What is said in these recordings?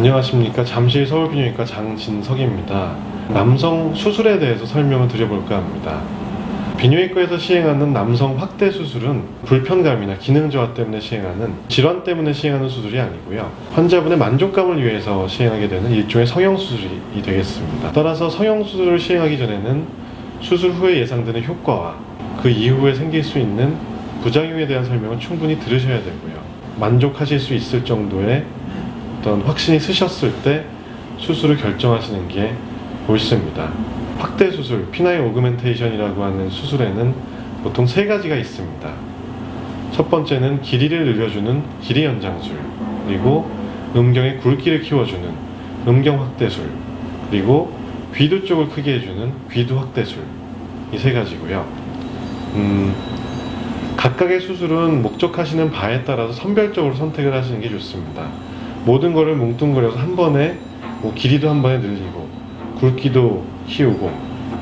안녕하십니까. 잠실 서울비뇨기과 장진석입니다. 남성 수술에 대해서 설명을 드려볼까 합니다. 비뇨기과에서 시행하는 남성 확대 수술은 불편감이나 기능 저하 때문에 시행하는 질환 때문에 시행하는 수술이 아니고요. 환자분의 만족감을 위해서 시행하게 되는 일종의 성형수술이 되겠습니다. 따라서 성형수술을 시행하기 전에는 수술 후에 예상되는 효과와 그 이후에 생길 수 있는 부작용에 대한 설명을 충분히 들으셔야 되고요. 만족하실 수 있을 정도의 어떤 확신이 쓰셨을 때 수술을 결정하시는 게 옳습니다. 확대 수술, 피나이 오그멘테이션이라고 하는 수술에는 보통 세 가지가 있습니다. 첫 번째는 길이를 늘려주는 길이 연장술, 그리고 음경의 굵기를 키워주는 음경 확대술, 그리고 귀두 쪽을 크게 해주는 귀두 확대술, 이 세 가지고요. 각각의 수술은 목적하시는 바에 따라서 선별적으로 선택을 하시는 게 좋습니다. 모든 거를 뭉뚱그려서 한 번에 길이도 한 번에 늘리고 굵기도 키우고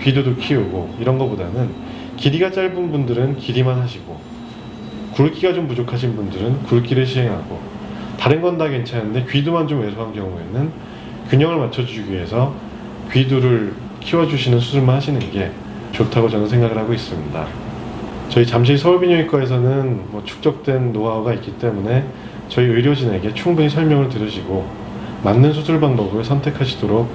귀두도 키우고 이런 거보다는 길이가 짧은 분들은 길이만 하시고 굵기가 좀 부족하신 분들은 굵기를 시행하고 다른 건 다 괜찮은데 귀두만 좀 왜소한 경우에는 균형을 맞춰주기 위해서 귀두를 키워주시는 수술만 하시는 게 좋다고 저는 생각을 하고 있습니다. 저희 잠실 서울비뇨기과에서는 축적된 노하우가 있기 때문에 저희 의료진에게 충분히 설명을 들으시고 맞는 수술 방법을 선택하시도록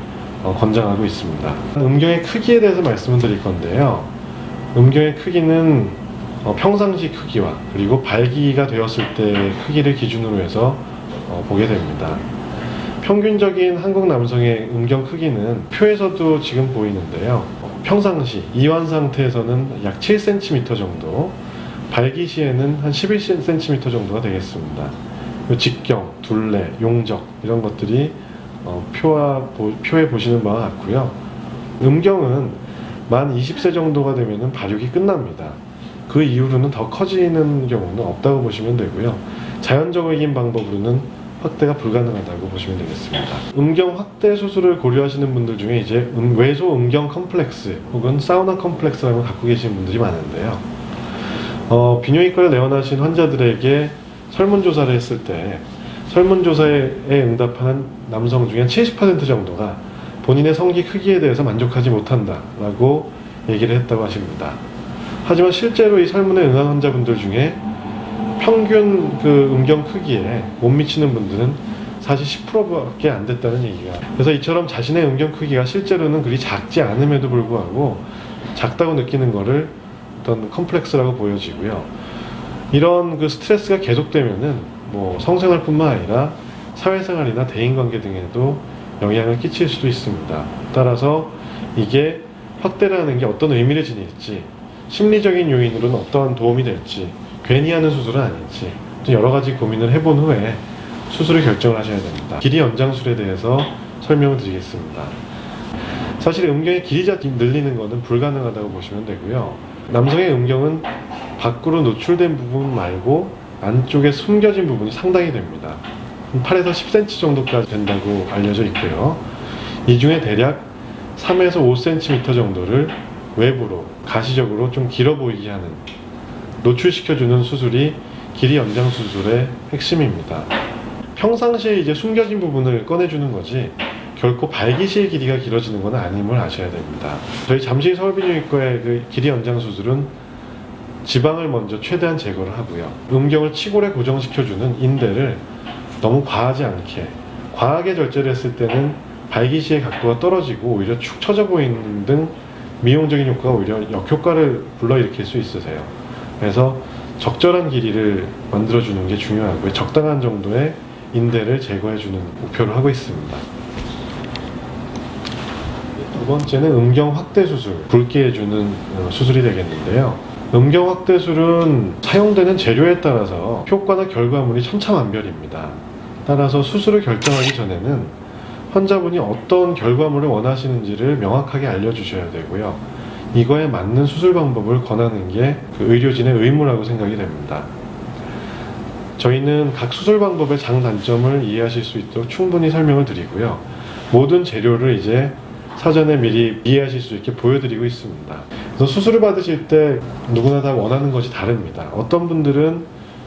권장하고 있습니다. 음경의 크기에 대해서 말씀을 드릴 건데요. 음경의 크기는 평상시 크기와 그리고 발기가 되었을 때의 크기를 기준으로 해서 보게 됩니다. 평균적인 한국 남성의 음경 크기는 표에서도 지금 보이는데요. 평상시, 이완 상태에서는 약 7cm 정도, 발기 시에는 한 11cm 정도가 되겠습니다. 직경, 둘레, 용적 이런 것들이 표에 보시는 바와 같고요. 음경은 만 20세 정도가 되면 발육이 끝납니다. 그 이후로는 더 커지는 경우는 없다고 보시면 되고요. 자연적인 방법으로는 확대가 불가능하다고 보시면 되겠습니다. 음경 확대 수술을 고려하시는 분들 중에 이제 외소 음경 컴플렉스 혹은 사우나 컴플렉스라는 걸 갖고 계시는 분들이 많은데요. 비뇨기과를 내원하신 환자들에게 설문조사를 했을 때 설문조사에 응답하는 남성 중에 70% 정도가 본인의 성기 크기에 대해서 만족하지 못한다 라고 얘기를 했다고 하십니다. 하지만 실제로 이 설문에 응한 환자분들 중에 평균 음경 크기에 못 미치는 분들은 사실 10%밖에 안 됐다는 얘기가. 그래서 이처럼 자신의 음경 크기가 실제로는 그리 작지 않음에도 불구하고 작다고 느끼는 거를 어떤 컴플렉스라고 보여지고요. 이런 스트레스가 계속되면은 성생활뿐만 아니라 사회생활이나 대인관계 등에도 영향을 끼칠 수도 있습니다. 따라서 이게 확대라는 게 어떤 의미를 지닐지, 심리적인 요인으로는 어떠한 도움이 될지, 괜히 하는 수술은 아닌지 여러 가지 고민을 해본 후에 수술을 결정을 하셔야 됩니다. 길이 연장술에 대해서 설명을 드리겠습니다. 사실 음경의 길이가 늘리는 것은 불가능하다고 보시면 되고요. 남성의 음경은 밖으로 노출된 부분 말고 안쪽에 숨겨진 부분이 상당히 됩니다. 8에서 10cm 정도까지 된다고 알려져 있고요. 이 중에 대략 3에서 5cm 정도를 외부로 가시적으로 좀 길어 보이게 하는 노출시켜주는 수술이 길이 연장 수술의 핵심입니다. 평상시에 이제 숨겨진 부분을 꺼내주는 거지 결코 발기시의 길이가 길어지는 건 아님을 아셔야 됩니다. 저희 잠실 서울비뇨기과의 길이 연장 수술은 지방을 먼저 최대한 제거를 하고요. 음경을 치골에 고정시켜주는 인대를 너무 과하지 않게, 과하게 절제를 했을 때는 발기시의 각도가 떨어지고 오히려 축 처져 보이는 등 미용적인 효과가 오히려 역효과를 불러일으킬 수 있으세요. 그래서 적절한 길이를 만들어주는 게 중요하고요. 적당한 정도의 인대를 제거해주는 목표를 하고 있습니다. 두 번째는 음경 확대 수술, 굵게 해주는 수술이 되겠는데요. 음경 확대술은 사용되는 재료에 따라서 효과나 결과물이 천차만별입니다. 따라서 수술을 결정하기 전에는 환자분이 어떤 결과물을 원하시는지를 명확하게 알려주셔야 되고요. 이거에 맞는 수술 방법을 권하는 게 의료진의 의무라고 생각이 됩니다. 저희는 각 수술 방법의 장단점을 이해하실 수 있도록 충분히 설명을 드리고요. 모든 재료를 이제 사전에 미리 이해하실 수 있게 보여드리고 있습니다. 그래서 수술을 받으실 때 누구나 다 원하는 것이 다릅니다. 어떤 분들은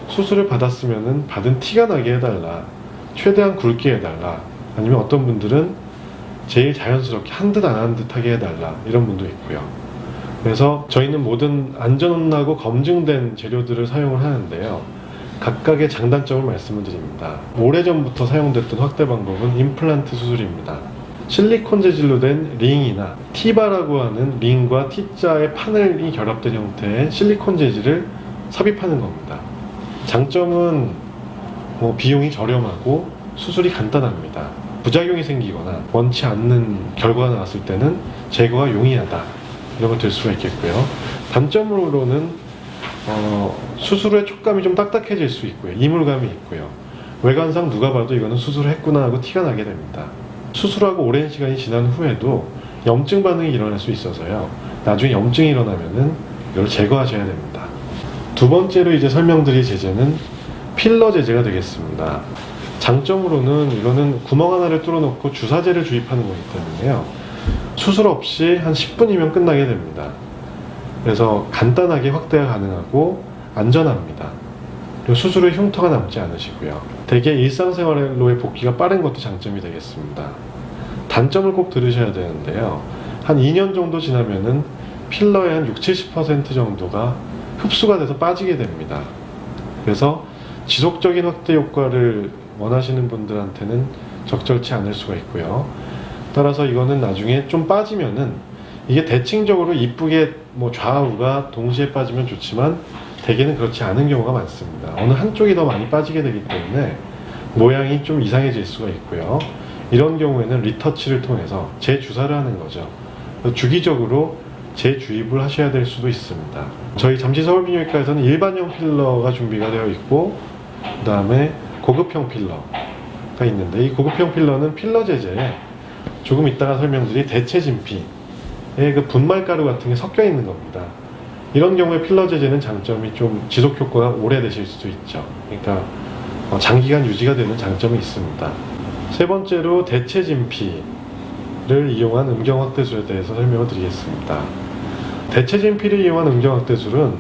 수술을 받았으면 받은 티가 나게 해달라, 최대한 굵게 해달라, 아니면 어떤 분들은 제일 자연스럽게 한 듯 안 한 듯하게 해달라 이런 분도 있고요. 그래서 저희는 모든 안전하고 검증된 재료들을 사용을 하는데요. 각각의 장단점을 말씀을 드립니다. 오래전부터 사용됐던 확대 방법은 임플란트 수술입니다. 실리콘 재질로 된 링이나 T바라고 하는 링과 T자의 바늘이 결합된 형태의 실리콘 재질을 삽입하는 겁니다. 장점은 비용이 저렴하고 수술이 간단합니다. 부작용이 생기거나 원치 않는 결과가 나왔을 때는 제거가 용이하다 이런 걸 들 수가 있겠고요. 단점으로는 수술 후에 촉감이 좀 딱딱해질 수 있고요. 이물감이 있고요. 외관상 누가 봐도 이거는 수술을 했구나 하고 티가 나게 됩니다. 수술하고 오랜 시간이 지난 후에도 염증 반응이 일어날 수 있어서요. 나중에 염증이 일어나면은 이걸 제거하셔야 됩니다. 두 번째로 이제 설명드릴 제제는 필러 제제가 되겠습니다. 장점으로는 이거는 구멍 하나를 뚫어놓고 주사제를 주입하는 거기 때문에요. 수술 없이 한 10분이면 끝나게 됩니다. 그래서 간단하게 확대가 가능하고 안전합니다. 그리고 수술 후 흉터가 남지 않으시고요. 대개 일상생활로의 복귀가 빠른 것도 장점이 되겠습니다. 단점을 꼭 들으셔야 되는데요. 한 2년 정도 지나면은 필러의 한 60-70% 정도가 흡수가 돼서 빠지게 됩니다. 그래서 지속적인 확대 효과를 원하시는 분들한테는 적절치 않을 수가 있고요. 따라서 이거는 나중에 좀 빠지면은 이게 대칭적으로 이쁘게 좌우가 동시에 빠지면 좋지만 대개는 그렇지 않은 경우가 많습니다. 어느 한쪽이 더 많이 빠지게 되기 때문에 모양이 좀 이상해질 수가 있고요. 이런 경우에는 리터치를 통해서 재주사를 하는 거죠. 주기적으로 재주입을 하셔야 될 수도 있습니다. 저희 잠실 서울비뇨기과에서는 일반형 필러가 준비가 되어 있고 그 다음에 고급형 필러가 있는데 이 고급형 필러는 필러 제제에 조금 이따가 설명드릴 대체 진피의 그 분말가루 같은 게 섞여 있는 겁니다. 이런 경우에 필러 제제는 장점이 좀 지속 효과가 오래되실 수도 있죠. 그러니까 장기간 유지가 되는 장점이 있습니다. 세 번째로 대체 진피를 이용한 음경 확대술에 대해서 설명을 드리겠습니다. 대체 진피를 이용한 음경 확대술은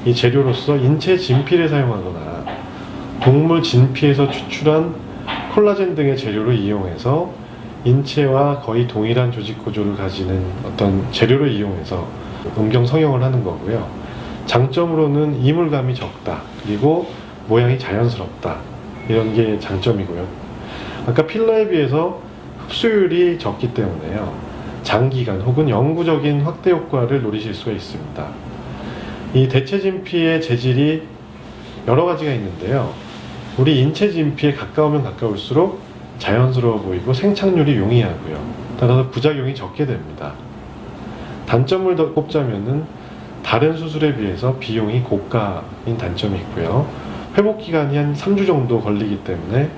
이 재료로서 인체 진피를 사용하거나 동물 진피에서 추출한 콜라겐 등의 재료를 이용해서 인체와 거의 동일한 조직 구조를 가지는 어떤 재료를 이용해서 음경 성형을 하는 거고요. 장점으로는 이물감이 적다. 그리고 모양이 자연스럽다. 이런 게 장점이고요. 아까 필러에 비해서 흡수율이 적기 때문에요. 장기간 혹은 영구적인 확대 효과를 노리실 수가 있습니다. 이 대체 진피의 재질이 여러 가지가 있는데요. 우리 인체 진피에 가까우면 가까울수록 자연스러워 보이고 생착률이 용이하고요. 따라서 부작용이 적게 됩니다. 단점을 더 꼽자면은 다른 수술에 비해서 비용이 고가인 단점이 있고요. 회복 기간이 한 3주 정도 걸리기 때문에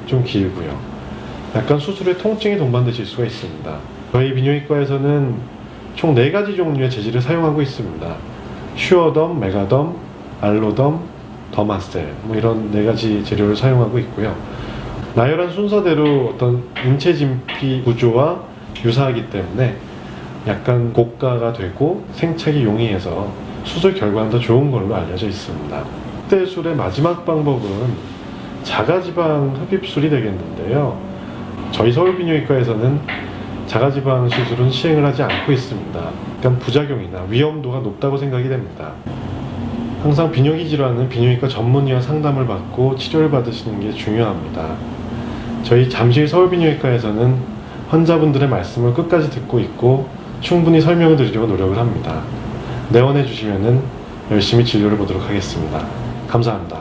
좀 길고요. 약간 수술에 통증이 동반되실 수가 있습니다. 저희 비뇨기과에서는 총 4가지 종류의 재질을 사용하고 있습니다. 슈어덤, 메가덤, 알로덤, 더마셀 이런 4가지 재료를 사용하고 있고요. 나열한 순서대로 어떤 인체 진피 구조와 유사하기 때문에 약간 고가가 되고 생착이 용이해서 수술 결과는 더 좋은 걸로 알려져 있습니다. 확대술의 마지막 방법은 자가지방 흡입술이 되겠는데요. 저희 서울비뇨기과에서는 자가지방 수술은 시행을 하지 않고 있습니다. 약간 부작용이나 위험도가 높다고 생각이 됩니다. 항상 비뇨기 질환은 비뇨기과 전문의와 상담을 받고 치료를 받으시는 게 중요합니다. 저희 잠실 서울비뇨기과에서는 환자분들의 말씀을 끝까지 듣고 있고 충분히 설명을 드리려고 노력을 합니다. 내원해 주시면 열심히 진료를 보도록 하겠습니다. 감사합니다.